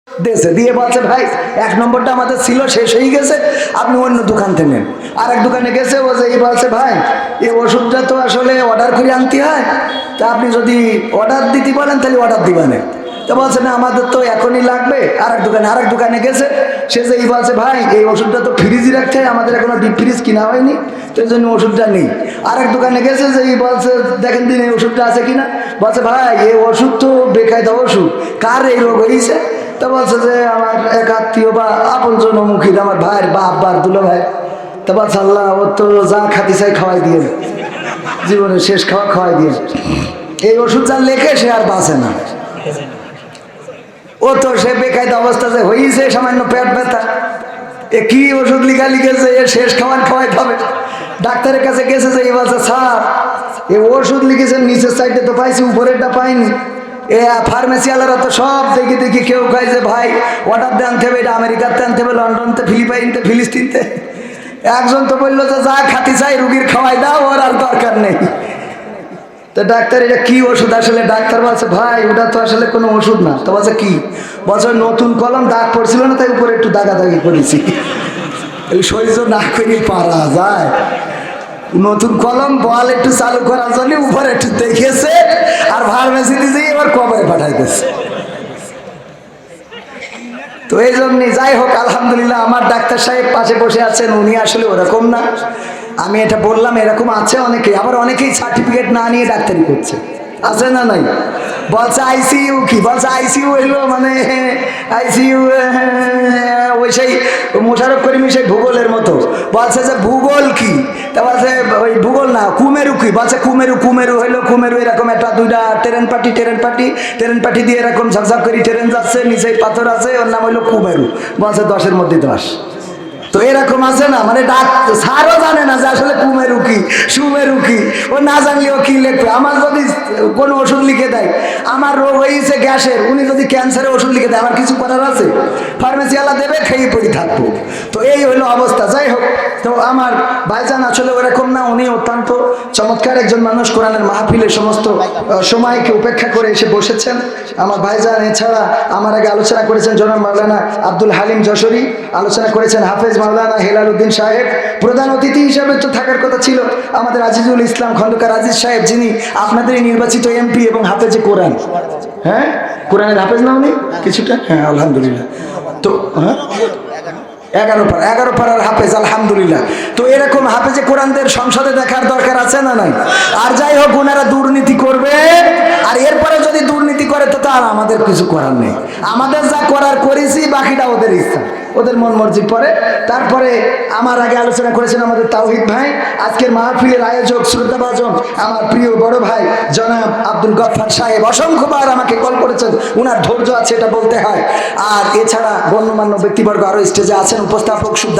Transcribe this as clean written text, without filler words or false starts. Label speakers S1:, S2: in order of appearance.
S1: দেশে দিয়ে বলছে ভাই 1 নম্বরটা আমাদের ছিল, শেষ হয়ে গেছে, আপনি অন্য দোকান থেকে নেন। আর এক দোকানে গেছে, ও যে বলছে ভাই এই ওষুধটা তো আসলে অর্ডার করে আনতে হয়, তা আপনি যদি অর্ডার দিতে বলেন তাহলে অর্ডার দিবেন। তো বলছে না আমাদের তো এখনই লাগবে। আর এক দোকানে গেছে, সে যে বলছে ভাই এই ওষুধটা তো ফ্রিজে রাখতে হয়, আমাদের এখনো ডিপ ফ্রিজ কিনা হয়নি, তো এই জন্য ওষুধটা নেই। আর এক দোকানে গেছে, যে বলছে দেখেন দিন এই ওষুধটা আছে কিনা। বলছে ভাই এই ওষুধ তো বেকায়দা ওষুধ, কার এই রোগ হয়েছে? তা বলছে যে আমার এক আত্মীয় বা আপন জনমুখীর, আমার ভাইয়ের বাপ বা দুলো ভাই। তা বলছে আল্লাহ ও তো যা খাতি চাই খাওয়াই দিয়ে, জীবনের শেষ খাওয়াই দিয়ে। এই ওষুধ যা লেখে সে আর বাঁচে না। ও তো সে বেকায়দা অবস্থা যে হয়েছে, সামান্য পেট ব্যথা, এ কি ওষুধ লিখেছে, এ শেষ খাওয়াই খাবে। ডাক্তারের কাছে গেছে, যে বলছে স্যার এ ওষুধ লিখেছেন নিচের সাইডে তো পাইছি, উপরেরটা পাইনি। এ ফার্মেসি ওয়ালারা তো সব দেখি কেউ কয় যে ভাই অর্ডার দিয়ে আনতে হবে, এটা আমেরিকাতে আনতে হবে, লন্ডনতে, ফিলিপাইনতে, ফিলিস্তিনতে। একজন তো বললো যে যা খাতি চাই রুগীর খাওয়াই দাও, ওর আর দরকার নেই। তো ডাক্তার এটা কি ওষুধ? আসলে ডাক্তার বলছে ভাই ওটা তো আসলে কোনো ওষুধ না। তো বলছে কি? বলছে নতুন কলম দাগ পড়ছিল না, তাই উপরে একটু দাগাদাগি করেছি। সহ্য না করে পারা যায়? নতুন কলম বল একটু চালু করার জন্য উপরে একটু দেখেছে, আর ফার্মেসি দিয়ে এবার কবরে পাঠাইতেছে। তো এই জন্যই যাই হোক, আলহামদুলিল্লাহ আমার ডাক্তার সাহেব পাশে বসে আছেন, উনি আসলে ওরকম না। আমি এটা বললাম, এরকম আছে অনেকেই, আবার অনেকেই সার্টিফিকেট না নিয়ে ডাক্তারি করছে, আছে না নাই? বলছে আইসিইউ কি? বলছে আইসিইউ হইলো মানে আইসিইউ ওই সেই মোশাররফ করিমের সেই ভূগোলের মতো। বলছে যে ভূগোল কি? তা বলছে ওই ভূগোল না, কুমেরু কি? বলছে কুমেরু হইলো কুমেরু এরকম একটা দুইটা ট্রেন পাটি দিয়ে এরকম ঝকঝক করে ট্রেন যাচ্ছে, নিচে পাথর আছে, ওর নাম হইলো কুমেরু। বলছে 10-এর মধ্যে 10। তো এরকম আছে না, মানে স্যারও জানে না যে আসলে কুমেরু কি সুমেরু কি, ও না জানলেও কি লিখবে। আমার যদি কোনো ওষুধ লিখে দেয়, আমার রোগ হয়েছে গ্যাসের, উনি যদি ক্যান্সারের ওষুধ লিখে দেয়, আমার কিছু করার আছে? ফার্মেসিওয়ালা দেবে, খেয়ে পড়ে থাকবো। তো এই হলো অবস্থা। যাই হোক, তো আমার ভাইজান আসলে ওরকম না, উনি অত্যন্ত চমৎকার একজন মানুষ, কোরআনের মাহফিলে সমস্ত সময়কে উপেক্ষা করে এসে বসেছেন আমার ভাইজান। এছাড়া আমার আগে আলোচনা করেছেন জনাব মাওলানা আব্দুল হালিম যশোরী, আলোচনা করেছেন হাফেজ মাওলানা হেলাল উদ্দিন সাহেব। প্রধান অতিথি হিসাবে তো থাকার কথা ছিল আমাদের আজিজুল ইসলাম খন্দকার আজিজ সাহেব, যিনি আপনাদের নির্বাচিত এমপি এবং হাফেজে কোরআন। হ্যাঁ, কোরআনের হাফেজ না উনি কিছুটা? হ্যাঁ আলহামদুলিল্লাহ। তো হ্যাঁ 11 পাড়ার হাফেজ, আলহামদুলিল্লাহ। তো এরকম হাফেজে কোরআনদের সংসদে দেখার দরকার আছে না নাই? আর যাই হোক, ওনারা দুর্নীতি করবে, আর এরপরে যদি দুর্নীতি করে তো তার আমাদের কিছু করার নেই। আমাদের যা করার করেছি, বাকিটা ওদের ইচ্ছা, ওদের মন মর্জি পরে। তারপরে আমার আগে আলোচনা করেছেন আমাদের তাওহিদ ভাই, আজকের মাহফিলের আয়োজক শ্রদ্ধাভাজন আমার প্রিয় বড় ভাই জনাব আব্দুল গফফার সাহেব, অসংখ্যবার আমাকে কল করেছেন, উনার ধৈর্য আছে এটা বলতে হয়। আর এছাড়া গণ্যমান্য ব্যক্তিবর্গ আরো স্টেজে আছেন, উপস্থাপক খুব